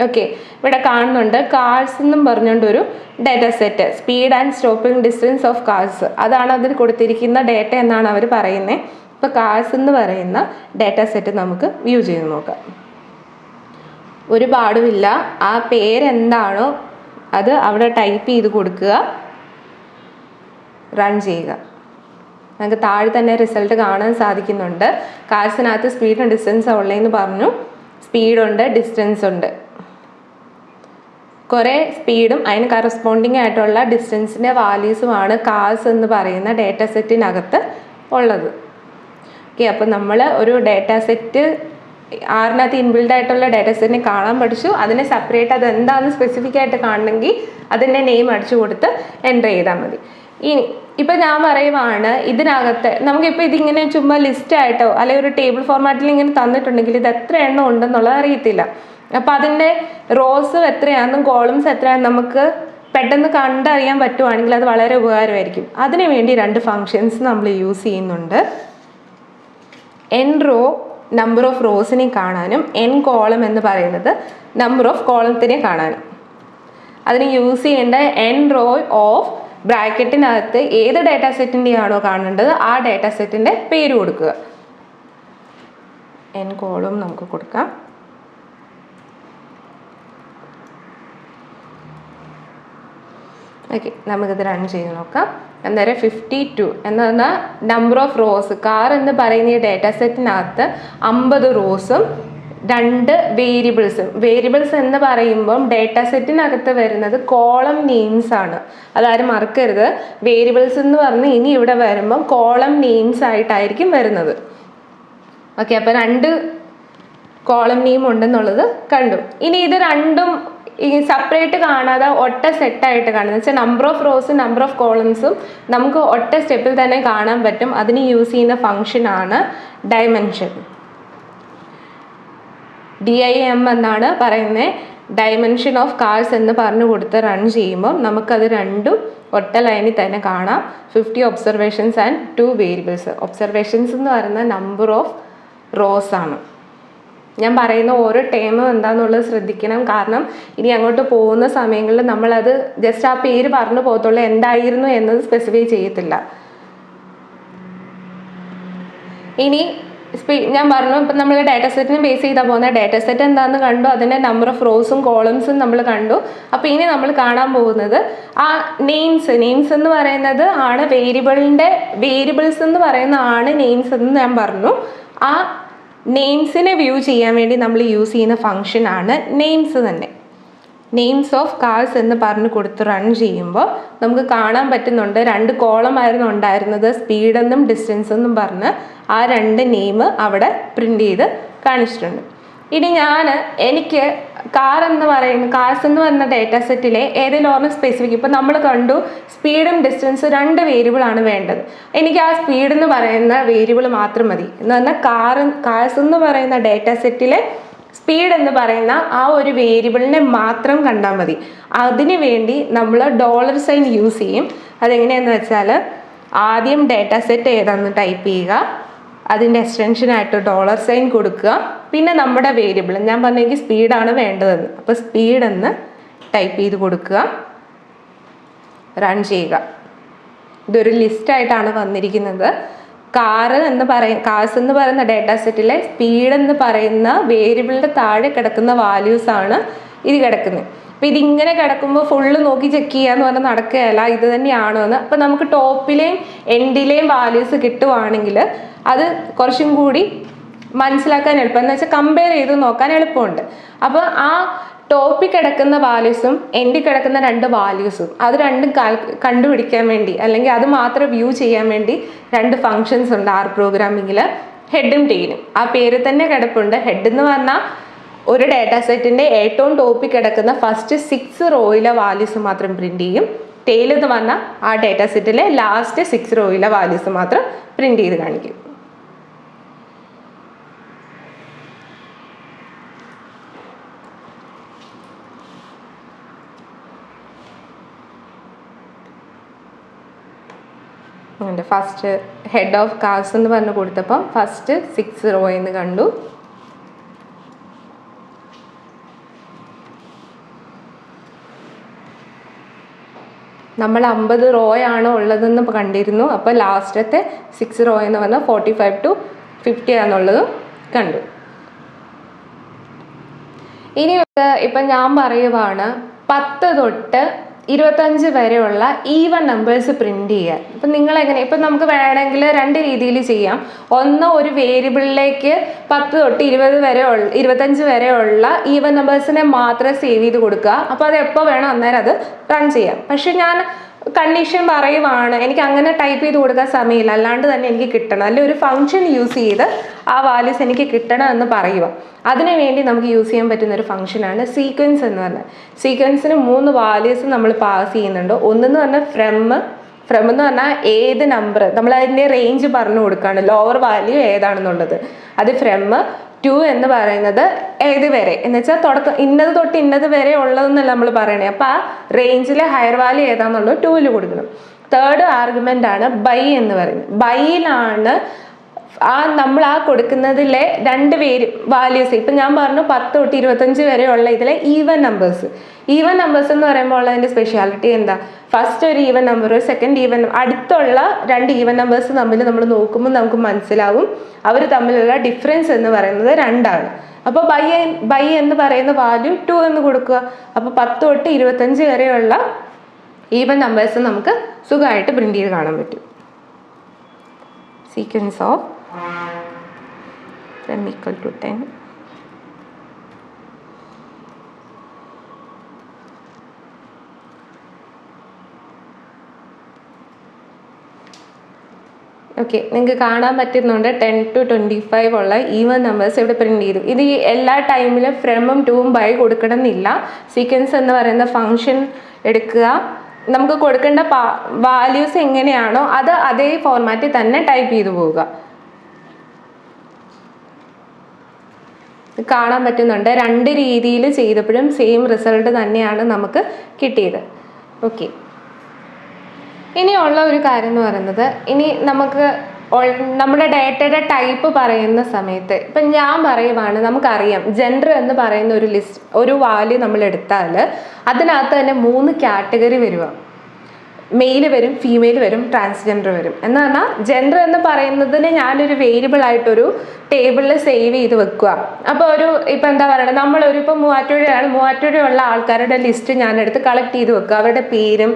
ഓക്കെ, ഇവിടെ കാണുന്നുണ്ട് കാർസ് എന്നും പറഞ്ഞുകൊണ്ടൊരു data set, speed and stopping distance of cars, അതാണ് അതിൽ കൊടുത്തിരിക്കുന്ന ഡേറ്റ എന്നാണ് അവർ പറയുന്നത്. ഇപ്പോൾ കാർസ് എന്ന് പറയുന്ന ഡാറ്റ സെറ്റ് നമുക്ക് വ്യൂ ചെയ്ത് നോക്കാം. ഒരു പാടുമില്ല, ആ പേരെന്താണോ അത് അവിടെ ടൈപ്പ് ചെയ്ത് കൊടുക്കുക, റൺ ചെയ്യുക. നമുക്ക് താഴെ തന്നെ റിസൾട്ട് കാണാൻ സാധിക്കുന്നുണ്ട്. കാർസിനകത്ത് സ്പീഡും ഡിസ്റ്റൻസും ഉള്ളതെന്ന് പറഞ്ഞു. സ്പീഡുണ്ട്, ഡിസ്റ്റൻസ് ഉണ്ട്, കുറേ സ്പീഡും അതിന് കറസ്പോണ്ടിങ് ആയിട്ടുള്ള ഡിസ്റ്റൻസിൻ്റെ വാല്യൂസുമാണ് കാർസ് എന്ന് പറയുന്ന ഡേറ്റ സെറ്റിനകത്ത് ഉള്ളത്. ഓക്കെ, അപ്പോൾ നമ്മൾ ഒരു ഡേറ്റ സെറ്റ് ആറിനകത്ത് ഇൻബിൽഡ് ആയിട്ടുള്ള ഡാറ്റ സെറ്റിനെ കാണാൻ പഠിച്ചു. അതിനെ സെപ്പറേറ്റ് അത് എന്താണെന്ന് സ്പെസിഫിക് ആയിട്ട് കാണണമെങ്കിൽ അതിൻ്റെ നെയിം അടിച്ചു കൊടുത്ത് എൻ്റർ ചെയ്താൽ മതി. ഇനി ഇപ്പം ഞാൻ പറയുവാണ്, ഇതിനകത്ത് നമുക്കിപ്പോൾ ഇതിങ്ങനെ ചുമ്മാ ലിസ്റ്റായിട്ടോ അല്ലെങ്കിൽ ഒരു ടേബിൾ ഫോർമാറ്റിൽ ഇങ്ങനെ തന്നിട്ടുണ്ടെങ്കിൽ ഇത് എത്ര എണ്ണം ഉണ്ടെന്നുള്ളത് അറിയത്തില്ല. അപ്പം അതിൻ്റെ റോസ് എത്രയാണെന്നും കോളംസ് എത്രയാണെന്നും നമുക്ക് പെട്ടെന്ന് കണ്ടറിയാൻ പറ്റുവാണെങ്കിൽ അത് വളരെ ഉപകാരമായിരിക്കും. അതിനു വേണ്ടി രണ്ട് ഫങ്ഷൻസ് നമ്മൾ യൂസ് ചെയ്യുന്നുണ്ട്. എൻ റോ നമ്പർ ഓഫ് റോസിനെ കാണാനും എൻ കോളം എന്ന് പറയുന്നത് നമ്പർ ഓഫ് കോളത്തിനെ കാണാനും. അതിന് യൂസ് ചെയ്യേണ്ട എൻ റോ ഓഫ് ബ്രാക്കറ്റിനകത്ത് ഏത് ഡാറ്റ സെറ്റിൻ്റെയാണോ കാണേണ്ടത് ആ ഡാറ്റ സെറ്റിൻ്റെ പേര് കൊടുക്കുക. എൻ കോളം നമുക്ക് കൊടുക്കാം. ഓക്കെ, നമുക്കിത് റൺ ചെയ്ത് നോക്കാം. അന്നേരം 52 എന്ന് പറഞ്ഞാൽ നമ്പർ ഓഫ് റോസ്, കാർ എന്ന് പറയുന്ന ഈ ഡാറ്റ സെറ്റിനകത്ത് 50 റോസും 2 വേരിയബിൾസും. വേരിയബിൾസ് എന്ന് പറയുമ്പം ഡാറ്റ സെറ്റിനകത്ത് വരുന്നത് കോളം നെയിംസ് ആണ്, അതാരും മറക്കരുത്. വേരിയബിൾസ് എന്ന് പറഞ്ഞ് ഇനി ഇവിടെ വരുമ്പം കോളം നെയിംസ് ആയിട്ടായിരിക്കും വരുന്നത്. ഓക്കെ, അപ്പോൾ 2 കോളം നെയിം ഉണ്ടെന്നുള്ളത് കണ്ടു. ഇനി ഇത് രണ്ടും ഈ സെപ്പറേറ്റ് കാണാതെ ഒറ്റ സെറ്റായിട്ട് കാണുന്നത് വെച്ചാൽ നമ്പർ ഓഫ് റോസും നമ്പർ ഓഫ് കോളംസും നമുക്ക് ഒറ്റ സ്റ്റെപ്പിൽ തന്നെ കാണാൻ പറ്റും. അതിന് യൂസ് ചെയ്യുന്ന ഫംഗ്ഷനാണ് ഡയമെൻഷൻ. DIM എന്നാണ് പറയുന്നത്. ഡയമെൻഷൻ ഓഫ് കാർസ് എന്ന് പറഞ്ഞു കൊടുത്ത് റൺ ചെയ്യുമ്പോൾ നമുക്കത് രണ്ടും ഒറ്റ ലൈനിൽ തന്നെ കാണാം. 50 ഒബ്സർവേഷൻസ് ആൻഡ് 2 വേരിയബിൾസ്. ഒബ്സർവേഷൻസ് എന്ന് പറയുന്ന നമ്പർ ഓഫ് റോസ് ആണ്. ഞാൻ പറയുന്ന ഓരോ ടേമും എന്താണെന്നുള്ളത് ശ്രദ്ധിക്കണം. കാരണം ഇനി അങ്ങോട്ട് പോകുന്ന സമയങ്ങളിൽ നമ്മളത് ജസ്റ്റ് ആ പേര് പറഞ്ഞു പോകത്തുള്ളൂ, എന്തായിരുന്നു എന്നത് സ്പെസിഫൈ ചെയ്യത്തില്ല. ഇനി ഞാൻ പറഞ്ഞു, ഇപ്പം നമ്മൾ ഡാറ്റ സെറ്റിന് ബേസ് ചെയ്താൽ പോകുന്ന ഡാറ്റ സെറ്റ് എന്താണെന്ന് കണ്ടു, അതിൻ്റെ നമ്പർ ഓഫ് റോസും കോളംസും നമ്മൾ കണ്ടു. അപ്പോൾ ഇനി നമ്മൾ കാണാൻ പോകുന്നത് ആ നെയിംസ് എന്ന് പറയുന്നത് ആണ് വേരിയബിൾസ് എന്ന് പറയുന്ന ആണ് നെയിംസ് എന്ന് ഞാൻ പറഞ്ഞു. ആ നെയിംസിനെ വ്യൂ ചെയ്യാൻ വേണ്ടി നമ്മൾ യൂസ് ചെയ്യുന്ന ഫംഗ്ഷനാണ് നെയിംസ് തന്നെ. നെയിംസ് ഓഫ് കാർസ് എന്ന് പറഞ്ഞ് കൊടുത്ത് റൺ ചെയ്യുമ്പോൾ നമുക്ക് കാണാൻ പറ്റുന്നുണ്ട് 2 കോളമായിരുന്നു ഉണ്ടായിരുന്നത്, സ്പീഡെന്നും ഡിസ്റ്റൻസ് എന്നും പറഞ്ഞ് ആ 2 നെയിം അവിടെ പ്രിൻ്റ് ചെയ്ത് കാണിച്ചിട്ടുണ്ട്. ഇനി എനിക്ക് കാർസ് എന്ന് പറയുന്ന ഡേറ്റ സെറ്റിലെ ഏതെങ്കിലും ഓർമ്മ സ്പെസിഫിക്, ഇപ്പം നമ്മൾ കണ്ടു സ്പീഡും ഡിസ്റ്റൻസും 2 വേരിയബിളാണ് വേണ്ടത്. എനിക്ക് ആ സ്പീഡ് എന്ന് പറയുന്ന വേരിയബിൾ മാത്രം മതി എന്ന് പറഞ്ഞാൽ കാർസ് എന്ന് പറയുന്ന ഡേറ്റ സെറ്റിലെ സ്പീഡ് എന്ന് പറയുന്ന ആ ഒരു വേരിയബിളിനെ മാത്രം കണ്ടാൽ മതി. അതിനു വേണ്ടി നമ്മൾ ഡോളർ സൈൻ യൂസ് ചെയ്യും. അതെങ്ങനെയാന്ന് വെച്ചാൽ ആദ്യം ഡേറ്റ സെറ്റ് ഏതാണെന്ന് ടൈപ്പ് ചെയ്യുക, അതിൻ്റെ എക്സ്റ്റൻഷനായിട്ട് ഡോളർ സൈൻ കൊടുക്കുക, പിന്നെ നമ്മുടെ വേരിയബിൾ ഞാൻ പറഞ്ഞെങ്കിൽ സ്പീഡാണ് വേണ്ടതെന്ന്, അപ്പോൾ സ്പീഡെന്ന് ടൈപ്പ് ചെയ്ത് കൊടുക്കുക, റൺ ചെയ്യുക. ഇതൊരു ലിസ്റ്റായിട്ടാണ് വന്നിരിക്കുന്നത്. കാർസ് എന്ന് പറയുന്ന ഡേറ്റാ സെറ്റിലെ സ്പീഡ് എന്ന് പറയുന്ന വേരിയബിളിൻ്റെ താഴെ കിടക്കുന്ന വാല്യൂസാണ് ഇത് കിടക്കുന്നത്. അപ്പോൾ ഇതിങ്ങനെ കിടക്കുമ്പോൾ ഫുള്ള് നോക്കി ചെക്ക് ചെയ്യാന്ന് പറഞ്ഞാൽ നടക്കുകയല്ല, ഇത് തന്നെയാണോ എന്ന്. അപ്പോൾ നമുക്ക് ടോപ്പിലെയും എൻഡിലെയും വാല്യൂസ് കിട്ടുവാണെങ്കിൽ അത് കുറച്ചും കൂടി മനസ്സിലാക്കാൻ എളുപ്പം, എന്ന് വെച്ചാൽ കമ്പയർ ചെയ്ത് നോക്കാൻ എളുപ്പമുണ്ട്. അപ്പോൾ ആ ടോപ്പിൽ കിടക്കുന്ന വാല്യൂസും എൻഡിൽ കിടക്കുന്ന 2 വാല്യൂസും അത് രണ്ടും കണ്ടുപിടിക്കാൻ വേണ്ടി, അല്ലെങ്കിൽ അത് മാത്രം വ്യൂ ചെയ്യാൻ വേണ്ടി 2 ഫങ്ഷൻസ് ഉണ്ട് ആർ പ്രോഗ്രാമിങ്ങിൽ, ഹെഡും ടെയിലും. ആ പേര് തന്നെ കിടപ്പുണ്ട്. ഹെഡ് എന്ന് പറഞ്ഞാൽ ഒരു ഡേറ്റാ സെറ്റിൻ്റെ ഏറ്റവും ടോപ്പിൽ കിടക്കുന്ന ഫസ്റ്റ് 6 റോയിലെ വാല്യൂസ് മാത്രം പ്രിന്റ് ചെയ്യും. ടെയിൽ എന്ന് പറഞ്ഞാൽ ആ ഡേറ്റാ സെറ്റിലെ ലാസ്റ്റ് 6 റോയിലെ വാല്യൂസ് മാത്രം പ്രിന്റ് ചെയ്ത് കാണിക്കും. ഫസ്റ്റ് ഹെഡ് ഓഫ് കാർസ് എന്ന് പറഞ്ഞ് കൊടുത്തപ്പം ഫസ്റ്റ് 6 റോ എന്ന് കണ്ടു. നമ്മൾ 50 റോയാണോ ഉള്ളതെന്ന് കണ്ടിരുന്നു. അപ്പോൾ ലാസ്റ്റത്തെ 6 റോ എന്ന് പറഞ്ഞാൽ 45 to 50 ആണെന്നുള്ളതും കണ്ടു. ഇനി ഇപ്പം ഞാൻ പറയുവാണ് 10 തൊട്ട് 25 വരെയുള്ള ഈവൻ നമ്പേഴ്സ് പ്രിന്റ് ചെയ്യാൻ. ഇപ്പം നിങ്ങൾ എങ്ങനെ, ഇപ്പം നമുക്ക് വേണമെങ്കിൽ 2 രീതിയിൽ ചെയ്യാം. ഒന്ന്, ഒരു വേരിയബിളിലേക്ക് 10 തൊട്ട് 25 വരെയുള്ള ഈവൻ നമ്പേഴ്സിനെ മാത്രം സേവ് ചെയ്ത് കൊടുക്കുക. അപ്പോൾ അത് എപ്പോൾ വേണം അന്നേരം അത് റൺ ചെയ്യാം. പക്ഷെ ഞാൻ കണ്ടീഷൻ പറയുവാണ്, എനിക്ക് അങ്ങനെ ടൈപ്പ് ചെയ്ത് കൊടുക്കാൻ സമയമില്ല, അല്ലാണ്ട് തന്നെ എനിക്ക് കിട്ടണം, അല്ലെങ്കിൽ ഒരു ഫംഗ്ഷൻ യൂസ് ചെയ്ത് ആ വാല്യൂസ് എനിക്ക് കിട്ടണം എന്ന് പറയുക. അതിനു വേണ്ടി നമുക്ക് യൂസ് ചെയ്യാൻ പറ്റുന്ന ഒരു ഫംഗ്ഷനാണ് സീക്വൻസ് എന്ന് പറഞ്ഞാൽ. സീക്വൻസിന് 3 വാല്യൂസ് നമ്മൾ പാസ് ചെയ്യുന്നുണ്ട്. ഒന്നെന്ന് പറഞ്ഞാൽ ഫ്രം എന്ന് പറഞ്ഞാൽ ഏത് നമ്പർ, നമ്മൾ അതിൻ്റെ റേഞ്ച് പറഞ്ഞു കൊടുക്കുകയാണ്, ലോവർ വാല്യൂ ഏതാണെന്നുള്ളത്. അത് ഫ്രം. 2 എന്ന് പറയുന്നത് ഏത് വരെ എന്ന് വെച്ചാൽ ഇന്നത് തൊട്ട് ഇന്നത് വരെ ഉള്ളതെന്നല്ല നമ്മൾ പറയണേ. അപ്പോൾ ആ റേഞ്ചിലെ ഹയർ വാല്യൂ ഏതാണെന്നുള്ളത് 2ൽ കൊടുക്കണം. തേർഡ് ആർഗ്യുമെൻ്റ് ആണ് ബൈ എന്ന് പറയുന്നത്. ബൈയിലാണ് നമ്മൾ കൊടുക്കുന്നതിലെ 2 വാല്യൂസ്. ഇപ്പം ഞാൻ പറഞ്ഞു 10 തൊട്ട് 25 വരെയുള്ള ഇതിലെ ഈവൻ നമ്പേഴ്സ്. ഈവൻ നമ്പേഴ്സ് എന്ന് പറയുമ്പോൾ ഉള്ളതിൻ്റെ സ്പെഷ്യാലിറ്റി എന്താ? ഫസ്റ്റ് ഒരു ഈവൻ നമ്പർ, ഒരു സെക്കൻഡ് ഈവൻ, അടുത്തുള്ള 2 ഈവൻ നമ്പേഴ്സ് തമ്മിൽ നമ്മൾ നോക്കുമ്പോൾ നമുക്ക് മനസ്സിലാവും അവർ തമ്മിലുള്ള ഡിഫറൻസ് എന്ന് പറയുന്നത് 2 ആണ്. അപ്പോൾ ബൈ എന്ന് പറയുന്ന വാല്യൂ 2 എന്ന് കൊടുക്കുക. അപ്പോൾ 10 തൊട്ട് 25 വരെയുള്ള ഈവൻ നമ്പേഴ്സ് നമുക്ക് സുഖമായിട്ട് പ്രിന്റ് ചെയ്ത് കാണാൻ പറ്റും. Sequence of from equal to 10. Okay, നിങ്ങൾക്ക് കാണാൻ പറ്റുന്നുണ്ട് 10 to 25 ഉള്ള ഈവൻ നമ്പേഴ്സ് ഇവിടെ പ്രിന്റ് ചെയ്തു. ഇത് എല്ലാ ടൈമിലും ഫ്രമും 2ഉം ബൈ കൊടുക്കണമെന്നില്ല. സീക്വൻസ് എന്ന് പറയുന്ന ഫംഗ്ഷൻ എടുക്കുക, നമുക്ക് കൊടുക്കേണ്ട വാല്യൂസ് എങ്ങനെയാണോ അത് അതേ ഫോർമാറ്റിൽ തന്നെ ടൈപ്പ് ചെയ്തു പോവുക. കാണാൻ പറ്റുന്നുണ്ട് 2 രീതിയിൽ ചെയ്തപ്പോഴും സെയിം റിസൾട്ട് തന്നെയാണ് നമുക്ക് കിട്ടിയത്. ഓക്കെ, ഇനിയുള്ള ഒരു കാര്യം എന്ന് പറയുന്നത്, ഇനി നമുക്ക് നമ്മുടെ ഡേറ്റയുടെ ടൈപ്പ് പറയുന്ന സമയത്ത് ഇപ്പം ഞാൻ പറയുവാണ്, നമുക്കറിയാം ജെൻഡർ എന്ന് പറയുന്ന ഒരു വാല്യൂ നമ്മൾ എടുത്താൽ അതിനകത്ത് തന്നെ 3 കാറ്റഗറി വരുക. മെയിൽ വരും, ഫീമെയിൽ വരും, ട്രാൻസ്ജെൻഡർ വരും. എന്ന് പറഞ്ഞാൽ ജെൻഡർ എന്ന് പറയുന്നതിന് ഞാനൊരു വേരിയബിൾ ആയിട്ടൊരു ടേബിളിൽ സേവ് ചെയ്ത് വെക്കുക. അപ്പോൾ ഇപ്പം എന്താ പറയുക, നമ്മളൊരു ഇപ്പോൾ മൂവാറ്റുപുഴയുള്ള ആൾക്കാരുടെ ലിസ്റ്റ് ഞാനെടുത്ത് കളക്ട് ചെയ്ത് വെക്കുക. അവരുടെ പേരും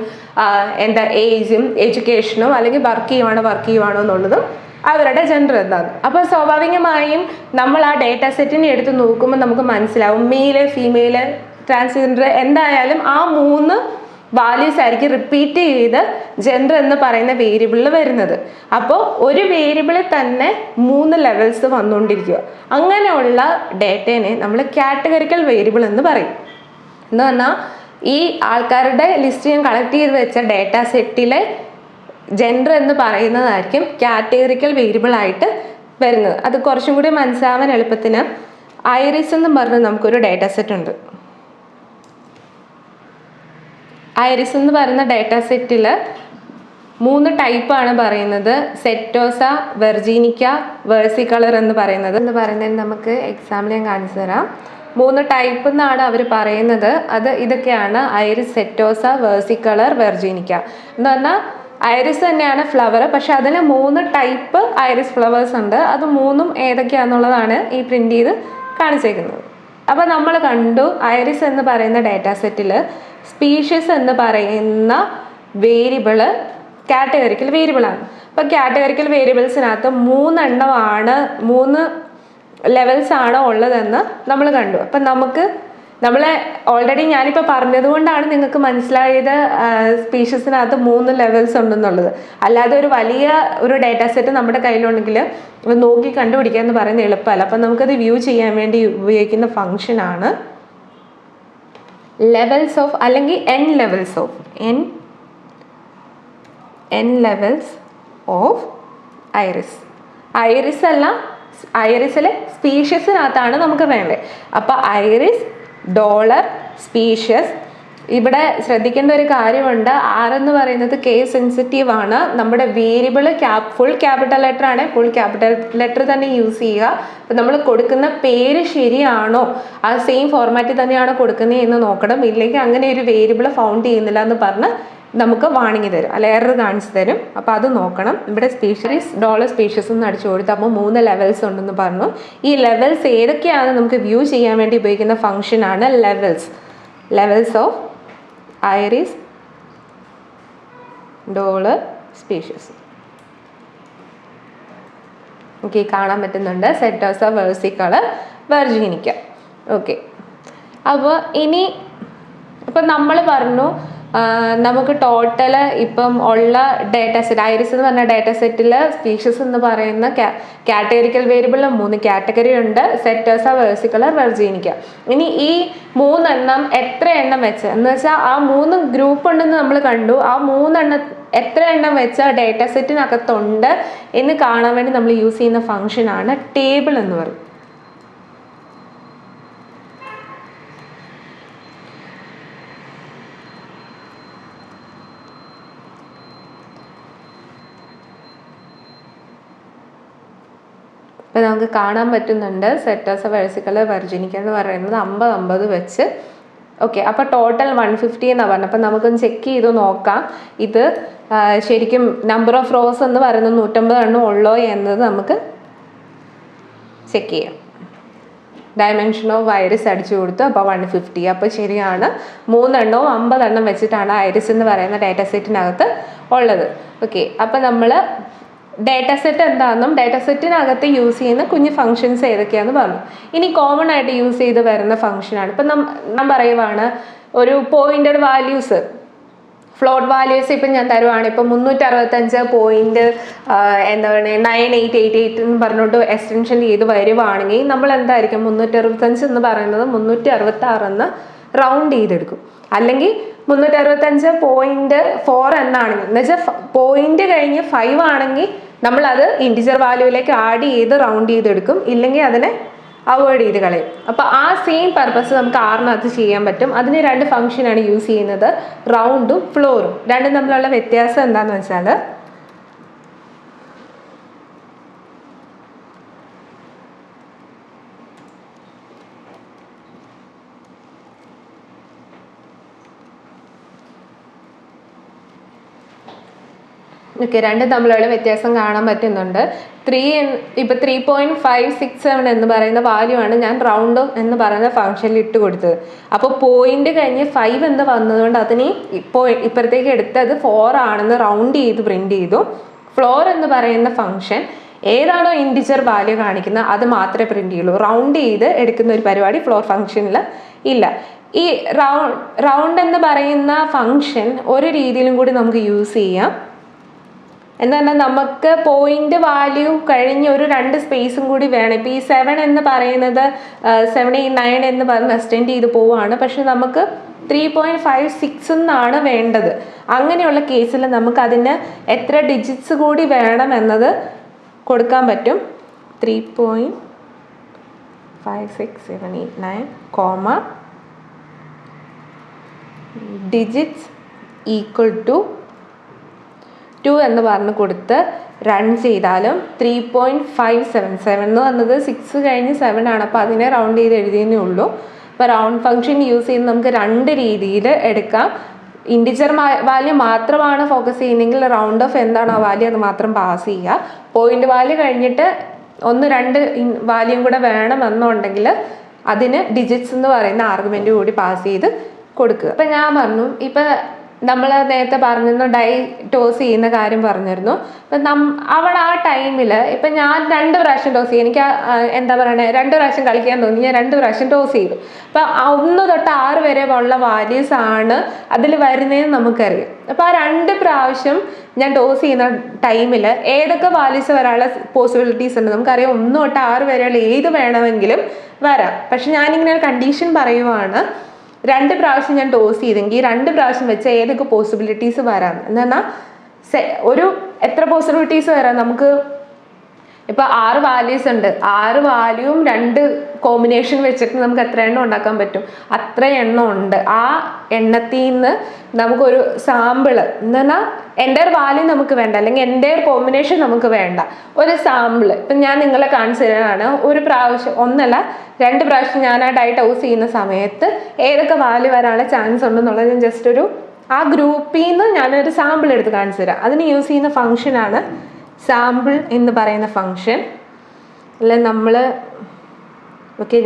ഏജും എഡ്യൂക്കേഷനും അല്ലെങ്കിൽ വർക്ക് ചെയ്യുവാണോ എന്നുള്ളതും അവരുടെ ജെൻഡർ എന്താണ്. അപ്പോൾ സ്വാഭാവികമായും നമ്മൾ ആ ഡേറ്റ സെറ്റിനെ എടുത്ത് നോക്കുമ്പോൾ നമുക്ക് മനസ്സിലാവും മെയില്, ഫീമെയില്, ട്രാൻസ്ജെൻഡർ എന്തായാലും ആ 3 വാല്യൂസ് ആയിരിക്കും റിപ്പീറ്റ് ചെയ്ത് ജെൻഡർ എന്ന് പറയുന്ന വേരിയബിളിൽ വരുന്നത്. അപ്പോൾ ഒരു വേരിയബിളിൽ തന്നെ 3 ലെവൽസ് വന്നുകൊണ്ടിരിക്കുക. അങ്ങനെയുള്ള ഡേറ്റേനെ നമ്മൾ കാറ്റഗറിക്കൽ വേരിയബിൾ എന്ന് പറയും. എന്ന് പറഞ്ഞാൽ ഈ ആൾക്കാരുടെ ലിസ്റ്റ് ഞാൻ കളക്ട് ചെയ്ത് വെച്ച ഡേറ്റ സെറ്റിലെ ജെൻഡർ എന്ന് പറയുന്നതായിരിക്കും കാറ്റഗറിക്കൽ വേരിയബിൾ ആയിട്ട് വരുന്നത്. അത് കുറച്ചും കൂടി മനസ്സിലാവാൻ എളുപ്പത്തിന് ഐറിസ് എന്ന് പറഞ്ഞ് നമുക്കൊരു ഡേറ്റ സെറ്റ് ഉണ്ട്. ഐറിസ് എന്ന് പറയുന്ന ഡേറ്റ സെറ്റിൽ 3 ടൈപ്പാണ് പറയുന്നത്. സെറ്റോസ, വെർജീനിക്ക, വേഴ്സിക്കളർ എന്ന് പറയുന്നത് നമുക്ക് എക്സാമ്പിൾ ഞാൻ കാണിച്ചു തരാം. 3 ടൈപ്പ് എന്നാണ് അവർ പറയുന്നത്. ഇതൊക്കെയാണ് ഐറിസ്, സെറ്റോസ, വേഴ്സിക്കളർ, വെർജീനിക്ക എന്ന് പറഞ്ഞാൽ ഐറിസ് തന്നെയാണ് ഫ്ലവർ, പക്ഷെ അതിന് 3 ടൈപ്പ് ഐറിസ് ഫ്ലവേഴ്സ് ഉണ്ട്. അത് 3ഉം ഏതൊക്കെയാണെന്നുള്ളതാണ് ഈ പ്രിന്റ് ചെയ്ത് കാണിച്ചേക്കുന്നത്. അപ്പോൾ നമ്മൾ കണ്ടു ഐറിസ് എന്ന് പറയുന്ന ഡേറ്റ സെറ്റിൽ സ്പീഷ്യസ് എന്ന് പറയുന്ന വേരിയബിള് കാറ്റഗറിക്കൽ വേരിയബിളാണ്. അപ്പോൾ കാറ്റഗറിക്കൽ വേരിയബിൾസിനകത്ത് 3 എണ്ണമാണ് 3 ലെവൽസ് ആണ് ഉള്ളതെന്ന് നമ്മൾ കണ്ടു. അപ്പം നമ്മളെ ഓൾറെഡി ഞാനിപ്പോൾ പറഞ്ഞത് കൊണ്ടാണ് നിങ്ങൾക്ക് മനസ്സിലായത് സ്പീഷ്യസിനകത്ത് 3 ലെവൽസ് ഉണ്ടെന്നുള്ളത്. അല്ലാതെ ഒരു വലിയ ഒരു ഡേറ്റ സെറ്റ് നമ്മുടെ കയ്യിലുണ്ടെങ്കിൽ നോക്കി കണ്ടുപിടിക്കുക എന്ന് പറയുന്നത് എളുപ്പമല്ല. അപ്പം നമുക്കത് വ്യൂ ചെയ്യാൻ വേണ്ടി ഉപയോഗിക്കുന്ന ഫംഗ്ഷനാണ് ലെവൽസ് ഓഫ്, അല്ലെങ്കിൽ n levels of iris. Iris അല്ല, ഐറിസിലെ സ്പീഷ്യസിനകത്താണ് നമുക്ക് വേണ്ടത്. അപ്പോൾ ഐറിസ്, ഡോളർ, സ്പീഷ്യസ്. ഇവിടെ ശ്രദ്ധിക്കേണ്ട ഒരു കാര്യമുണ്ട്, R എന്ന് പറയുന്നത് കേസ് സെൻസിറ്റീവ് ആണ്. നമ്മുടെ വേരിയബിൾ ഫുൾ ക്യാപിറ്റൽ ലെറ്റർ ആണ്, ഫുൾ ക്യാപിറ്റൽ ലെറ്റർ തന്നെ യൂസ് ചെയ്യുക. അപ്പം നമ്മൾ കൊടുക്കുന്ന പേര് ശരിയാണോ, ആ സെയിം ഫോർമാറ്റിൽ തന്നെയാണോ കൊടുക്കുന്നത് എന്ന് നോക്കണം. ഇല്ലെങ്കിൽ അങ്ങനെ ഒരു വേരിയബിൾ ഫൗണ്ട് ചെയ്യുന്നില്ല എന്ന് പറഞ്ഞ് നമുക്ക് വാണിംഗ് തരും, അല്ല എറർ കാണിച്ചു തരും. അപ്പോൾ അത് നോക്കണം. ഇവിടെ സ്പീഷ്യസ്, ഡോളർ, സ്പീഷ്യസ് എന്ന് അടിച്ചു കൊടുത്തു. അപ്പോൾ 3 ലെവൽസ് ഉണ്ടെന്ന് പറഞ്ഞു. ഈ ലെവൽസ് ഏതൊക്കെയാണ് നമുക്ക് വ്യൂ ചെയ്യാൻ വേണ്ടി ഉപയോഗിക്കുന്ന ഫംഗ്ഷനാണ് levels of iris, dollar, species. Okay, കാണാൻ പറ്റുന്നുണ്ട്. സെറ്റോസ, വേഴ്സിക്കളർ, വെർജീനിക്ക. ഓക്കെ, അപ്പോൾ ഇപ്പം നമ്മൾ പറഞ്ഞു നമുക്ക് ടോട്ടൽ ഇപ്പം ഉള്ള ഡേറ്റ സെറ്റ് ഐറിസ് എന്ന് പറഞ്ഞ ഡേറ്റ സെറ്റിൽ സ്പീഷ്യസ് എന്ന് പറയുന്ന കാറ്റഗറിക്കൽ വേരിയബിളിൽ 3 കാറ്റഗറി ഉണ്ട്: സെറ്റോസ, വേഴ്സിക്കളർ, വെർജീനിക്ക. ഇനി ഈ 3 എണ്ണം എത്ര എണ്ണം വെച്ച് എന്ന് വെച്ചാൽ ആ 3 ഗ്രൂപ്പ് ഉണ്ടെന്ന് നമ്മൾ കണ്ടു. ആ 3 എണ്ണം എത്ര എണ്ണം വെച്ച് ഡേറ്റ സെറ്റിനകത്തുണ്ട് എന്ന് കാണാൻ വേണ്ടി നമ്മൾ യൂസ് ചെയ്യുന്ന ഫംഗ്ഷനാണ് ടേബിൾ എന്ന് പറയും. അപ്പോൾ നമുക്ക് കാണാൻ പറ്റുന്നുണ്ട് സെറ്റോസ, വേഴ്സിക്കളർ, വെർജീനിക്ക എന്ന് പറയുന്നത് 50-50 വെച്ച്. ഓക്കെ, അപ്പോൾ ടോട്ടൽ 150 എന്നാണ് പറഞ്ഞത്. അപ്പം നമുക്കൊന്ന് ചെക്ക് ചെയ്ത് നോക്കാം ഇത് ശരിക്കും നമ്പർ ഓഫ് റോസ് എന്ന് പറയുന്നത് 150 എണ്ണം ഉള്ളോ എന്നത് നമുക്ക് ചെക്ക് ചെയ്യാം. ഡയമെൻഷൻ ഓഫ് ഐറിസ് അടിച്ചു കൊടുത്തു. അപ്പോൾ 150. അപ്പോൾ ശരിയാണ്, 3 എണ്ണവും 50 എണ്ണം വെച്ചിട്ടാണ് ഐറിസ് എന്ന് പറയുന്ന ഡാറ്റ സെറ്റിനകത്ത് ഉള്ളത്. ഓക്കെ, അപ്പോൾ നമ്മൾ ഡേറ്റ സെറ്റ് എന്താണെന്നും ഡേറ്റ സെറ്റിനകത്ത് യൂസ് ചെയ്യുന്ന കുഞ്ഞു ഫങ്ഷൻസ് ഏതൊക്കെയാണെന്ന് പറഞ്ഞു. ഇനി കോമൺ ആയിട്ട് യൂസ് ചെയ്ത് വരുന്ന ഫംഗ്ഷനാണ്. ഇപ്പം ഞാൻ പറയുവാണ് ഒരു പോയിന്റഡ് വാല്യൂസ്, ഫ്ലോട്ട് വാല്യൂസ് ഇപ്പം ഞാൻ തരുവാണ്. ഇപ്പം 365 പോയിന്റ് എന്താ പറയുക 9888 എന്ന് പറഞ്ഞിട്ട് എക്സ്റ്റൻഷൻ ചെയ്ത് വരുവാണെങ്കിൽ നമ്മൾ എന്തായിരിക്കും 365 എന്ന് പറയുന്നത് 366 എന്ന് റൗണ്ട് ചെയ്തെടുക്കും. അല്ലെങ്കിൽ 365.4 എന്നാണെങ്കിൽ, എന്ന് വെച്ചാൽ പോയിന്റ് കഴിഞ്ഞ് 5 ആണെങ്കിൽ നമ്മളത് ഇൻറ്റിജർ വാല്യൂവിലേക്ക് ആഡ് ചെയ്ത് റൗണ്ട് ചെയ്തെടുക്കും, ഇല്ലെങ്കിൽ അതിനെ അവോയ്ഡ് ചെയ്ത് കളയും. അപ്പോൾ ആ സെയിം പർപ്പസ് നമുക്ക് ആറിനകത്ത് ചെയ്യാൻ പറ്റും. അതിന് 2 ഫംഗ്ഷനാണ് യൂസ് ചെയ്യുന്നത്, റൗണ്ടും ഫ്ലോറും. രണ്ടും തമ്മിലുള്ള വ്യത്യാസം എന്താണെന്ന് വെച്ചാൽ ഓക്കെ, രണ്ടും തമ്മിലുള്ള വ്യത്യാസം കാണാൻ പറ്റുന്നുണ്ട്. 3.567 എന്ന് പറയുന്ന വാല്യൂ ആണ് ഞാൻ റൗണ്ട് എന്ന് പറയുന്ന ഫംഗ്ഷനിൽ ഇട്ട് കൊടുത്തത്. അപ്പോൾ പോയിന്റ് കഴിഞ്ഞ് 5 എന്ന് വന്നതുകൊണ്ട് അതിനെ ഇപ്പുറത്തേക്ക് എടുത്തത് 4 ആണെന്ന് റൗണ്ട് ചെയ്ത് പ്രിന്റ് ചെയ്തു. ഫ്ലോർ എന്ന് പറയുന്ന ഫംഗ്ഷൻ ഏതാണോ ഇൻറ്റിജർ വാല്യൂ കാണിക്കുന്നത് അത് മാത്രമേ പ്രിന്റ് ചെയ്യുള്ളൂ. റൗണ്ട് ചെയ്ത് എടുക്കുന്ന ഒരു പരിപാടി ഫ്ലോർ ഫംഗ്ഷനിൽ ഇല്ല. ഈ റൗണ്ട് എന്ന് പറയുന്ന ഫംഗ്ഷൻ ഒരു രീതിയിലും കൂടി നമുക്ക് യൂസ് ചെയ്യാം. എന്ന് പറഞ്ഞാൽ നമുക്ക് പോയിന്റ് വാല്യൂ കഴിഞ്ഞ് ഒരു 2 സ്പേസും കൂടി വേണം. ഇപ്പോൾ ഈ 7 എന്ന് പറയുന്നത് 789 എന്ന് പറഞ്ഞ് എക്സ്റ്റെൻഡ് ചെയ്ത് പോവുകയാണ്. പക്ഷെ നമുക്ക് 3.56 എന്നാണ് വേണ്ടത്. അങ്ങനെയുള്ള കേസിൽ നമുക്ക് അതിന് എത്ര ഡിജിറ്റ്സ് കൂടി വേണം എന്നത് കൊടുക്കാൻ പറ്റും. 3.56 5 6 7 8 9 കോമ ഡിജിറ്റ്സ് ഈക്വൽ ടു 2 എന്ന് പറഞ്ഞ് കൊടുത്ത് റൺ ചെയ്താലും 3.577 എന്ന് പറഞ്ഞത് 6 കഴിഞ്ഞ് 7 ആണ്. അപ്പോൾ അതിനെ റൗണ്ട് ചെയ്ത് എഴുതിയേ ഉള്ളൂ. അപ്പോൾ റൗണ്ട് ഫംഗ്ഷൻ യൂസ് ചെയ്ത് നമുക്ക് രണ്ട് രീതിയിൽ എടുക്കാം. ഇൻറ്റിജർ വാല്യൂ മാത്രമാണ് ഫോക്കസ് ചെയ്യുന്നതെങ്കിൽ റൗണ്ട് ഓഫ് എന്താണ് ആ വാല്യൂ അത് മാത്രം പാസ് ചെയ്യുക. പോയിന്റ് വാല്യൂ കഴിഞ്ഞിട്ട് 1-2 വാല്യൂം കൂടെ വേണമെന്നുണ്ടെങ്കിൽ അതിന് ഡിജിറ്റ്സ് എന്ന് പറയുന്ന ആർഗ്യുമെൻറ്റ് കൂടി പാസ് ചെയ്ത് കൊടുക്കുക. ഇപ്പം ഞാൻ പറഞ്ഞു, ഇപ്പം നമ്മൾ നേരത്തെ പറഞ്ഞിരുന്നു ഡൈ ടോസ് ചെയ്യുന്ന കാര്യം പറഞ്ഞിരുന്നു. അപ്പം അവിടെ ആ ടൈമിൽ ഇപ്പം ഞാൻ 2 പ്രാവശ്യം ടോസ് ചെയ്യും. എനിക്ക് എന്താ പറയണേ 2 പ്രാവശ്യം കളിക്കാൻ തോന്നി, ഞാൻ 2 പ്രാവശ്യം ടോസ് ചെയ്തു. അപ്പം 1 തൊട്ട് 6 വരെ ഉള്ള വാല്യൂസ് ആണ് അതിൽ വരുന്നതെന്ന് നമുക്കറിയാം. അപ്പം ആ 2 പ്രാവശ്യം ഞാൻ ടോസ് ചെയ്യുന്ന ടൈമിൽ ഏതൊക്കെ വാല്യൂസ് വരാനുള്ള പോസിബിലിറ്റീസ് ഉണ്ട് നമുക്കറിയാം. 1 തൊട്ട് 6 വരെയുള്ള ഏത് വേണമെങ്കിലും വരാം. പക്ഷെ ഞാനിങ്ങനെ ഒരു കണ്ടീഷൻ പറയുവാണ്, 2 പ്രാവശ്യം ഞാൻ ടോസ് ചെയ്തെങ്കിൽ 2 പ്രാവശ്യം വെച്ച് ഏതൊക്കെ പോസിബിലിറ്റീസ് വരാം എന്ന് പറഞ്ഞാൽ ഒരു എത്ര പോസിബിലിറ്റീസ് വരാം. നമുക്ക് ഇപ്പം 6 വാല്യൂസ് ഉണ്ട്, 6 വാല്യൂവും 2 കോമ്പിനേഷൻ വെച്ചിട്ട് നമുക്ക് എത്ര എണ്ണം ഉണ്ടാക്കാൻ പറ്റും, അത്ര എണ്ണം ഉണ്ട്. ആ എണ്ണത്തിൽ നിന്ന് നമുക്കൊരു സാമ്പിള് എന്ന് പറഞ്ഞാൽ എൻ്റെ ഒരു വാല്യൂ നമുക്ക് വേണ്ട, അല്ലെങ്കിൽ എൻ്റെ ഒരു കോമ്പിനേഷൻ നമുക്ക് വേണ്ട, ഒരു സാമ്പിള് ഇപ്പം ഞാൻ നിങ്ങളെ കാണിച്ചു തരാനാണ്. ഒരു പ്രാവശ്യം 2 പ്രാവശ്യം ഞാൻ ആ ഡൈ ടോസ് ചെയ്യുന്ന സമയത്ത് ഏതൊക്കെ വാല്യൂ വരാനുള്ള ചാൻസ് ഉണ്ടെന്നുള്ളത് ഞാൻ ജസ്റ്റ് ഒരു ആ ഗ്രൂപ്പിൽ നിന്ന് ഞാനൊരു സാമ്പിൾ എടുത്ത് കാണിച്ചു തരാം. അതിന് യൂസ് ചെയ്യുന്ന ഫംഗ്ഷനാണ് സാമ്പിൾ എന്ന് പറയുന്ന ഫംഗ്ഷൻ. അല്ല നമ്മൾ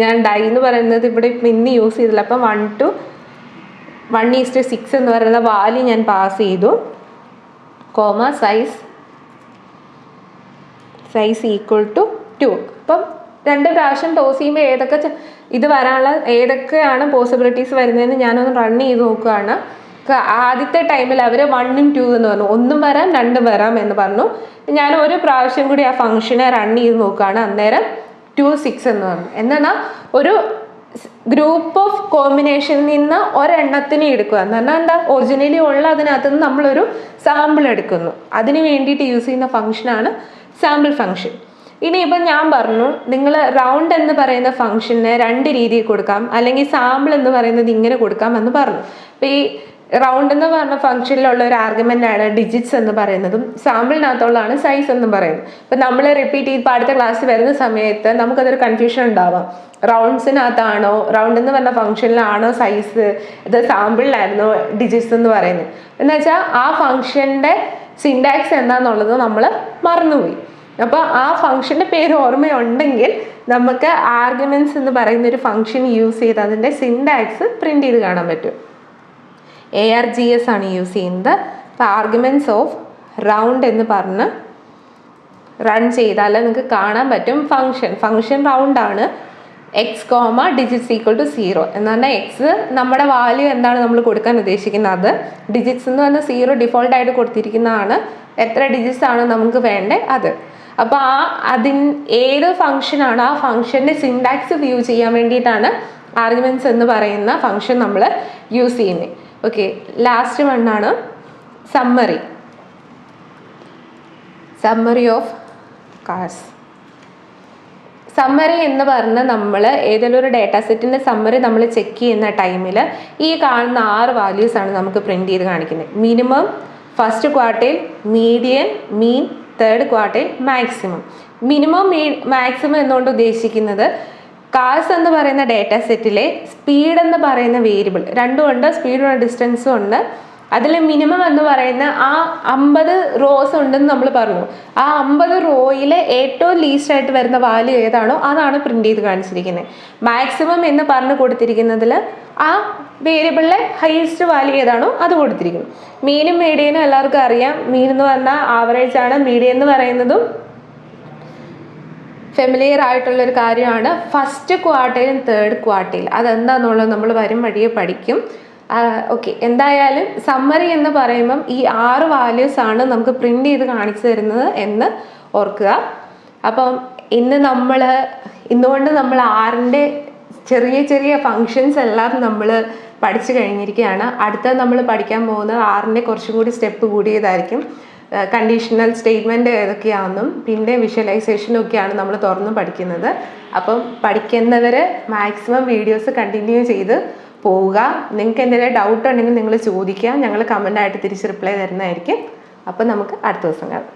ഞാൻ ഡൈ എന്ന് പറയുന്നത് ഇവിടെ ഇന്ന് യൂസ് ചെയ്തില്ല. അപ്പം 1:1:6 എന്ന് പറയുന്ന വാല്യൂ ഞാൻ പാസ് ചെയ്തു. Comma size equal to 2. അപ്പം 2 പ്രാവശ്യം ടോസ് ചെയ്യുമ്പോൾ ഏതൊക്കെ ഇത് വരാനുള്ള ഏതൊക്കെയാണ് പോസിബിലിറ്റീസ് വരുന്നതെന്ന് ഞാനൊന്ന് റൺ ചെയ്ത് നോക്കുകയാണ്. ആദ്യത്തെ ടൈമിൽ അവർ 1ഉം 2 എന്ന് പറഞ്ഞു, 1ഉം വരാം 2ഉം വരാം എന്ന് പറഞ്ഞു. ഞാൻ ഒരു പ്രാവശ്യം കൂടി ആ ഫംഗ്ഷനെ റൺ ചെയ്ത് നോക്കുകയാണ്. അന്നേരം 2 6 എന്ന് പറഞ്ഞു. എന്നാൽ ഒരു ഗ്രൂപ്പ് ഓഫ് കോമ്പിനേഷനിൽ നിന്ന് ഒരെണ്ണത്തിന് എടുക്കുക എന്ന് പറഞ്ഞാൽ എന്താ, ഒറിജിനലി ഉള്ള അതിനകത്ത് നിന്ന് നമ്മളൊരു സാമ്പിൾ എടുക്കുന്നു. അതിന് വേണ്ടിയിട്ട് യൂസ് ചെയ്യുന്ന ഫംഗ്ഷനാണ് സാമ്പിൾ ഫംഗ്ഷൻ. ഇനിയിപ്പം ഞാൻ പറഞ്ഞു, നിങ്ങൾ റൗണ്ട് എന്ന് പറയുന്ന ഫംഗ്ഷനെ 2 രീതിയിൽ കൊടുക്കാം, അല്ലെങ്കിൽ സാമ്പിൾ എന്ന് പറയുന്നത് ഇങ്ങനെ കൊടുക്കാം എന്ന് പറഞ്ഞു. അപ്പം ഈ റൗണ്ട് എന്ന് പറഞ്ഞ ഫംഗ്ഷനിലുള്ള ഒരു ആർഗ്യുമെൻ്റ് ആണ് ഡിജിറ്റ്സ് എന്ന് പറയുന്നതും സാമ്പിളിനകത്തുള്ളതാണ് സൈസ് എന്ന് പറയുന്നത്. ഇപ്പം നമ്മൾ റിപ്പീറ്റ് ചെയ്ത് അടുത്ത ക്ലാസ്സിൽ വരുന്ന സമയത്ത് നമുക്കതൊരു കൺഫ്യൂഷൻ ഉണ്ടാവാം. റൗണ്ട്സിനകത്താണോ, റൗണ്ട് എന്ന് പറഞ്ഞ ഫംഗ്ഷനിലാണോ സൈസ്, ഇത് സാമ്പിളിലായിരുന്നോ ഡിജിറ്റ്സ് എന്ന് പറയുന്നത് എന്ന് വെച്ചാൽ ആ ഫംഗ്ഷൻ്റെ സിൻടാക്സ് എന്താണെന്നുള്ളത് നമ്മൾ മറന്നുപോയി. അപ്പോൾ ആ ഫംഗ്ഷൻ്റെ പേര് ഓർമ്മയുണ്ടെങ്കിൽ നമുക്ക് ആർഗ്യുമെൻറ്റ്സ് എന്ന് പറയുന്ന ഒരു ഫംഗ്ഷൻ യൂസ് ചെയ്ത് അതിൻ്റെ സിൻടാക്സ് പ്രിൻ്റ് ചെയ്ത് കാണാൻ പറ്റും. ARGS ആണ് യൂസ് ചെയ്യുന്നത്. അപ്പോൾ ആർഗ്യുമെൻറ്റ്സ് ഓഫ് റൗണ്ട് എന്ന് പറഞ്ഞ് റൺ ചെയ്താൽ നിങ്ങൾക്ക് കാണാൻ പറ്റും ഫംഗ്ഷൻ റൗണ്ടാണ്. X comma digits equal to 0 എന്ന് പറഞ്ഞാൽ എക്സ് നമ്മുടെ വാല്യൂ എന്താണ് നമ്മൾ കൊടുക്കാൻ ഉദ്ദേശിക്കുന്നത്, ഡിജിറ്റ്സ് എന്ന് പറഞ്ഞാൽ 0 ഡിഫോൾട്ടായിട്ട് കൊടുത്തിരിക്കുന്നതാണ്. എത്ര ഡിജിറ്റ്സ് ആണ് നമുക്ക് വേണ്ടത് അത്. അപ്പോൾ ഏത് ഫംഗ്ഷനാണ് ആ ഫംഗ്ഷൻ്റെ സിൻടാക്സ് വ്യൂ ചെയ്യാൻ വേണ്ടിയിട്ടാണ് ആർഗ്യുമെൻറ്റ്സ് എന്ന് പറയുന്ന ഫംഗ്ഷൻ നമ്മൾ യൂസ് ചെയ്യുന്നത്. ഓക്കെ, ലാസ്റ്റ് വണ്ണാണ് സമ്മറി ഓഫ് കാർസ്. സമ്മറി എന്ന് പറഞ്ഞാൽ നമ്മൾ ഏതെങ്കിലും ഒരു ഡാറ്റാ സെറ്റിൻ്റെ സമ്മറി നമ്മൾ ചെക്ക് ചെയ്യുന്ന ടൈമിൽ ഈ കാണുന്ന 6 വാല്യൂസാണ് നമുക്ക് പ്രിൻ്റ് ചെയ്ത് കാണിക്കുന്നത്. Minimum, first quartile, median, mean, third quartile, maximum. Minimum maximum എന്നുകൊണ്ട് ഉദ്ദേശിക്കുന്നത് കാർസ് എന്ന് പറയുന്ന ഡാറ്റാ സെറ്റിലെ സ്പീഡ് എന്ന് പറയുന്ന വേരിയബിൾ രണ്ടും ഉണ്ട്, സ്പീഡും ഡിസ്റ്റൻസും ഉണ്ട്. അതിൽ മിനിമം എന്ന് പറയുന്ന ആ 50 റോസ് ഉണ്ടെന്ന് നമ്മൾ പറഞ്ഞു. ആ 50 റോയിൽ ഏറ്റവും ലീസ്റ്റ് ആയിട്ട് വരുന്ന വാല്യൂ ഏതാണോ അതാണ് പ്രിൻ്റ് ചെയ്ത് കാണിച്ചിരിക്കുന്നത്. മാക്സിമം എന്ന് പറഞ്ഞു കൊടുത്തിരിക്കുന്നതിൽ ആ വേരിയബിളിലെ ഹൈയസ്റ്റ് വാല്യൂ ഏതാണോ അത് കൊടുത്തിരിക്കുന്നു. മീനും മീഡിയനും എല്ലാവർക്കും അറിയാം. മീൻ എന്ന് പറഞ്ഞാൽ ആവറേജ് ആണ്, മീഡിയൻ എന്ന് പറയുന്നതും ഫെമിലിയർ ആയിട്ടുള്ളൊരു കാര്യമാണ്. ഫസ്റ്റ് ക്വാർട്ടൈലും തേർഡ് ക്വാർട്ടൈൽ അതെന്താണെന്നുള്ളത് നമ്മൾ വരും വഴിയെ പഠിക്കും. ഓക്കെ, എന്തായാലും സമ്മറി എന്ന് പറയുമ്പം ഈ 6 വാല്യൂസാണ് നമുക്ക് പ്രിൻ്റ് ചെയ്ത് കാണിച്ചു തരുന്നത് എന്ന് ഓർക്കുക. അപ്പം ഇന്നുകൊണ്ട് നമ്മൾ ആറിൻ്റെ ചെറിയ ചെറിയ ഫങ്ഷൻസ് എല്ലാം നമ്മൾ പഠിച്ചു കഴിഞ്ഞിരിക്കുകയാണ്. അടുത്ത നമ്മൾ പഠിക്കാൻ പോകുന്നത് ആറിൻ്റെ കുറച്ചും കൂടി സ്റ്റെപ്പ് കൂടിയതായിരിക്കും. കണ്ടീഷണൽ സ്റ്റേറ്റ്മെൻറ്റ് ഏതൊക്കെയാണെന്നും പിന്നെ വിഷ്വലൈസേഷനും ഒക്കെയാണ് നമ്മൾ തുറന്ന് പഠിക്കുന്നത്. അപ്പം പഠിക്കുന്നവർ മാക്സിമം വീഡിയോസ് കണ്ടിന്യൂ ചെയ്ത് പോവുക. നിങ്ങൾക്ക് എന്തെങ്കിലും ഡൗട്ട് ഉണ്ടെങ്കിൽ നിങ്ങൾ ചോദിക്കുക, ഞങ്ങൾ കമൻ്റായിട്ട് തിരിച്ച് റിപ്ലൈ തരുന്നതായിരിക്കും. അപ്പം നമുക്ക് അടുത്ത ദിവസം കാണാം.